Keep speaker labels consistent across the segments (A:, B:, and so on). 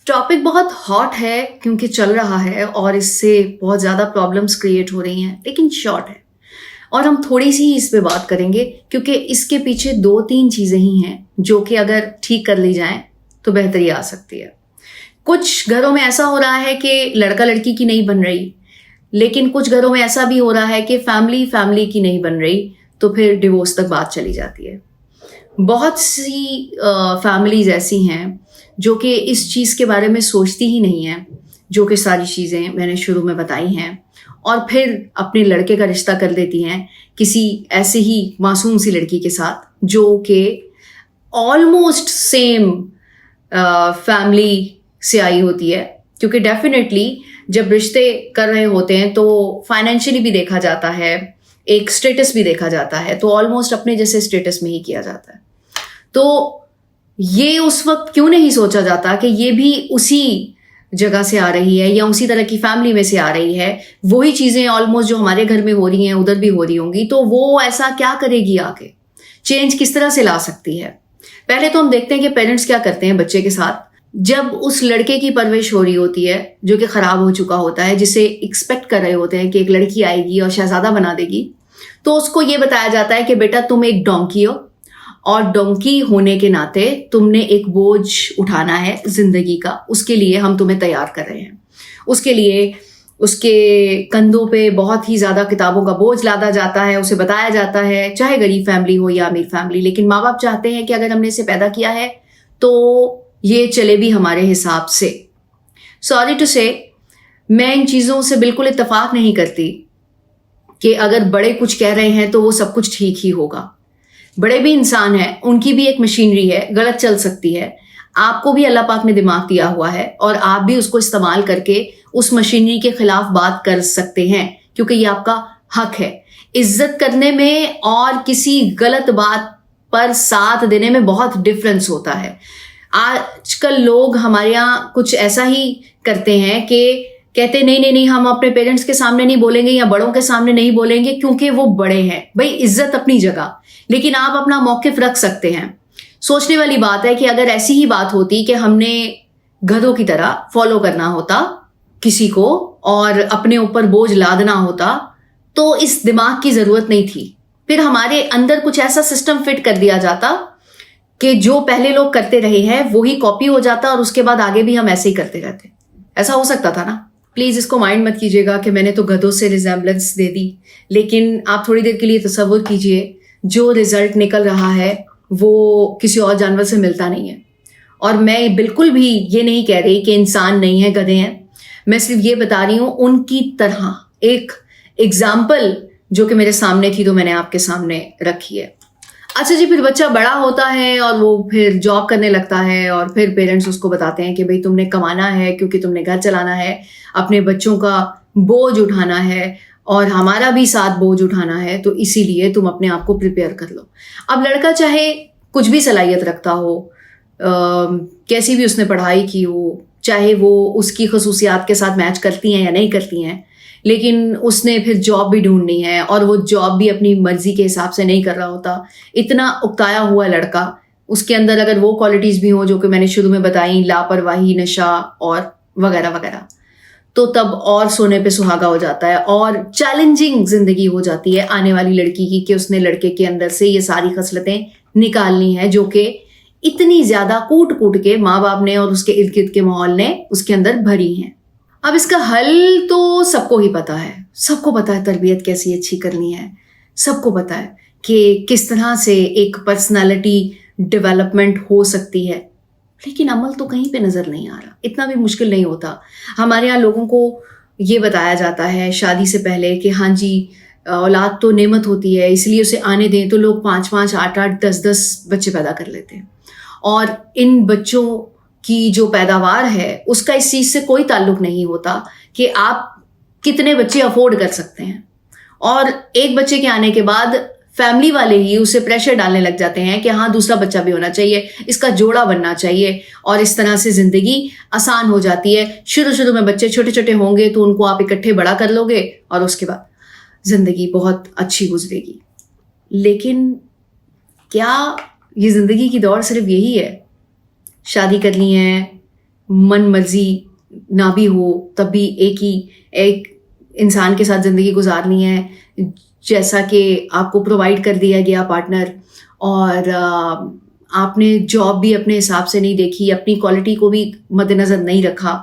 A: Topic बहुत hot है क्योंकि चल रहा है और इससे बहुत ज़्यादा प्रॉब्लम्स क्रिएट हो रही हैं, लेकिन शॉर्ट है और हम थोड़ी सी ही इस पे बात करेंगे क्योंकि इसके पीछे 2-3 चीज़ें ही हैं जो कि अगर ठीक कर ली जाएं तो बेहतरी आ सकती है। कुछ घरों में ऐसा हो रहा है कि लड़का लड़की की नहीं बन रही, लेकिन कुछ घरों में ऐसा भी हो रहा है कि फैमिली फैमिली की नहीं बन रही, तो फिर डिवोर्स तक बात चली जाती है। बहुत सी फैमिलीज ऐसी हैं जो कि इस चीज़ के बारे में सोचती ही नहीं हैं, जो कि सारी चीज़ें मैंने शुरू में बताई हैं, और फिर अपने लड़के का रिश्ता कर देती हैं किसी ऐसे ही मासूम सी लड़की के साथ जो कि ऑलमोस्ट सेम फैमिली से आई होती है। क्योंकि डेफिनेटली जब रिश्ते कर रहे होते हैं तो फाइनेंशियली भी देखा जाता है, एक स्टेटस भी देखा जाता है, तो ऑलमोस्ट अपने जैसे स्टेटस में ही किया जाता है। तो ये उस वक्त क्यों नहीं सोचा जाता कि ये भी उसी जगह से आ रही है या उसी तरह की फैमिली में से आ रही है, वही चीज़ें ऑलमोस्ट जो हमारे घर में हो रही हैं उधर भी हो रही होंगी, तो वो ऐसा क्या करेगी, आगे चेंज किस तरह से ला सकती है। पहले तो हम देखते हैं कि पेरेंट्स क्या करते हैं बच्चे के साथ। जब उस लड़के की परवरिश हो रही होती है जो कि खराब हो चुका होता है, जिसे एक्सपेक्ट कर रहे होते हैं कि एक लड़की आएगी और शहजादा बना देगी, तो उसको ये बताया जाता है कि बेटा तुम एक डोंकी हो और डोंकी होने के नाते तुमने एक बोझ उठाना है जिंदगी का, उसके लिए हम तुम्हें तैयार कर रहे हैं। उसके लिए उसके कंधों पे बहुत ही ज्यादा किताबों का बोझ लादा जाता है, उसे बताया जाता है, चाहे गरीब फैमिली हो या अमीर फैमिली, लेकिन माँ बाप चाहते हैं कि अगर हमने इसे पैदा किया है तो ये चले भी हमारे हिसाब से। सॉरी टू से, मैं इन चीजों से बिल्कुल इत्तेफाक नहीं करती कि अगर बड़े कुछ कह रहे हैं तो वो सब कुछ ठीक ही होगा। बड़े भी इंसान हैं, उनकी भी एक मशीनरी है, गलत चल सकती है। आपको भी अल्लाह पाक ने दिमाग दिया हुआ है और आप भी उसको इस्तेमाल करके उस मशीनरी के खिलाफ बात कर सकते हैं, क्योंकि ये आपका हक है। इज्जत करने में और किसी गलत बात पर साथ देने में बहुत डिफरेंस होता है। आजकल लोग हमारे यहाँ कुछ ऐसा ही करते हैं कि कहते नहीं नहीं नहीं, हम अपने पेरेंट्स के सामने नहीं बोलेंगे या बड़ों के सामने नहीं बोलेंगे क्योंकि वो बड़े हैं। भाई, इज्जत अपनी जगह, लेकिन आप अपना मौकिफ रख सकते हैं। सोचने वाली बात है कि अगर ऐसी ही बात होती कि हमने गधों की तरह फॉलो करना होता किसी को और अपने ऊपर बोझ लादना होता, तो इस दिमाग की जरूरत नहीं थी। फिर हमारे अंदर कुछ ऐसा सिस्टम फिट कर दिया जाता कि जो पहले लोग करते रहे हैं वही कॉपी हो जाता और उसके बाद आगे भी हम ऐसे ही करते रहते। ऐसा हो सकता था ना। प्लीज इसको माइंड मत कीजिएगा कि मैंने तो गधों से रिजेम्बलेंस दे दी, लेकिन आप थोड़ी देर के लिए तसव्वुर कीजिए, जो रिजल्ट निकल रहा है वो किसी और जानवर से मिलता नहीं है। और मैं बिल्कुल भी ये नहीं कह रही कि इंसान नहीं है, गधे हैं। मैं सिर्फ ये बता रही हूं उनकी तरह एक एग्जाम्पल जो कि मेरे सामने थी तो मैंने आपके सामने रखी है। अच्छा जी, फिर बच्चा बड़ा होता है और वो फिर जॉब करने लगता है और फिर पेरेंट्स उसको बताते हैं कि भाई तुमने कमाना है क्योंकि तुमने घर चलाना है, अपने बच्चों का बोझ उठाना है और हमारा भी साथ बोझ उठाना है, तो इसीलिए तुम अपने आप को प्रिपेयर कर लो। अब लड़का चाहे कुछ भी सलाहियत रखता हो, कैसी भी उसने पढ़ाई की हो, चाहे वो उसकी खसूसियात के साथ मैच करती हैं या नहीं करती हैं, लेकिन उसने फिर जॉब भी ढूंढनी है और वो जॉब भी अपनी मर्जी के हिसाब से नहीं कर रहा होता। इतना उकताया हुआ लड़का, उसके अंदर अगर वो क्वालिटीज भी हो जो कि मैंने शुरू में बताई, लापरवाही, नशा और वगैरह वगैरह, तो तब और सोने पे सुहागा हो जाता है और चैलेंजिंग जिंदगी हो जाती है आने वाली लड़की की कि उसने लड़के के अंदर से ये सारी खसलतें निकालनी है जो कि इतनी ज्यादा कूट कूट के माँ बाप ने और उसके इर्द गिर्द के माहौल ने उसके अंदर भरी हैं। अब इसका हल तो सबको ही पता है, सबको पता है तरबियत कैसी अच्छी करनी है, सबको पता है कि किस तरह से एक पर्सनालिटी डेवलपमेंट हो सकती है, लेकिन अमल तो कहीं पे नजर नहीं आ रहा। इतना भी मुश्किल नहीं होता। हमारे यहाँ लोगों को ये बताया जाता है शादी से पहले कि हाँ जी, औलाद तो नेमत होती है, इसलिए उसे आने दें, तो लोग 5-5, 8-8, 10-10 बच्चे पैदा कर लेते हैं और इन बच्चों की जो पैदावार है उसका इस चीज से कोई ताल्लुक नहीं होता कि आप कितने बच्चे अफोर्ड कर सकते हैं। और एक बच्चे के आने के बाद फैमिली वाले ही उसे प्रेशर डालने लग जाते हैं कि हाँ दूसरा बच्चा भी होना चाहिए, इसका जोड़ा बनना चाहिए, और इस तरह से जिंदगी आसान हो जाती है। शुरू में बच्चे छोटे छोटे होंगे तो उनको आप इकट्ठे बड़ा कर लोगे और उसके बाद जिंदगी बहुत अच्छी गुजरेगी। लेकिन क्या ये जिंदगी की दौड़ सिर्फ यही है? शादी करनी है, मन मर्जी ना भी हो तब भी एक इंसान के साथ ज़िंदगी गुजारनी है जैसा कि आपको प्रोवाइड कर दिया गया पार्टनर, और आपने जॉब भी अपने हिसाब से नहीं देखी, अपनी क्वालिटी को भी मद्देनज़र नहीं रखा।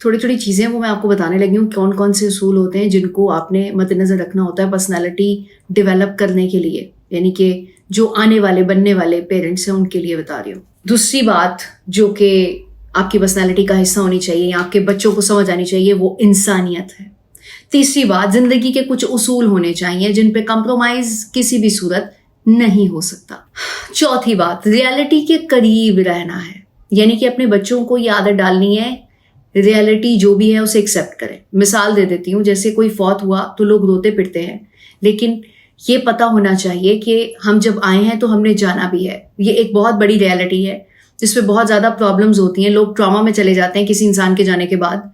A: थोड़ी थोड़ी चीज़ें वो मैं आपको बताने लगी हूँ, कौन कौन से उसूल होते हैं जिनको आपने मद्देनज़र रखना होता है पर्सनैलिटी डेवलप करने के लिए, यानी कि जो आने वाले बनने वाले पेरेंट्स हैं उनके लिए बता रही हूँ। दूसरी बात जो कि आपकी पर्सनैलिटी का हिस्सा होनी चाहिए या आपके बच्चों को समझ आनी चाहिए, वो इंसानियत है। तीसरी बात, जिंदगी के कुछ उसूल होने चाहिए जिन पे कंप्रोमाइज किसी भी सूरत नहीं हो सकता। चौथी बात, रियलिटी के करीब रहना है, यानी कि अपने बच्चों को ये आदत डालनी है रियलिटी जो भी है उसे एक्सेप्ट करें। मिसाल दे देती हूँ, जैसे कोई फौत हुआ तो लोग रोते पिटते हैं, लेकिन ये पता होना चाहिए कि हम जब आए हैं तो हमने जाना भी है। ये एक बहुत बड़ी रियलिटी है जिसमें बहुत ज़्यादा प्रॉब्लम्स होती हैं, लोग ट्रॉमा में चले जाते हैं किसी इंसान के जाने के बाद।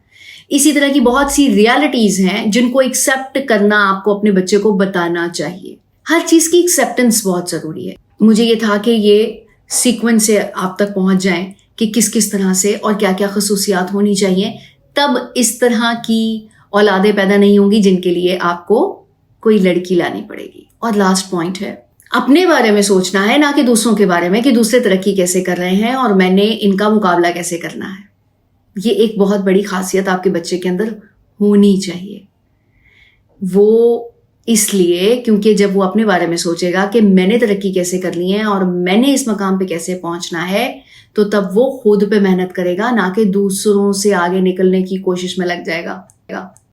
A: इसी तरह की बहुत सी रियलिटीज़ हैं जिनको एक्सेप्ट करना आपको अपने बच्चे को बताना चाहिए। हर चीज़ की एक्सेप्टेंस बहुत ज़रूरी है। मुझे ये था कि ये सीक्वेंस से आप तक पहुँच जाएं कि किस किस तरह से और क्या क्या खसूसियात होनी चाहिए, तब इस तरह की औलादें पैदा नहीं होंगी जिनके लिए आपको कोई लड़की लानी पड़ेगी। और लास्ट पॉइंट है, अपने बारे में सोचना है, ना कि दूसरों के बारे में कि दूसरे तरक्की कैसे कर रहे हैं और मैंने इनका मुकाबला कैसे करना है। ये एक बहुत बड़ी खासियत आपके बच्चे के अंदर होनी चाहिए। वो इसलिए क्योंकि जब वो अपने बारे में सोचेगा कि मैंने तरक्की कैसे करनी है और मैंने इस मकाम पे कैसे पहुंचना है, तो तब वो खुद पे मेहनत करेगा, ना कि दूसरों से आगे निकलने की कोशिश में लग जाएगा।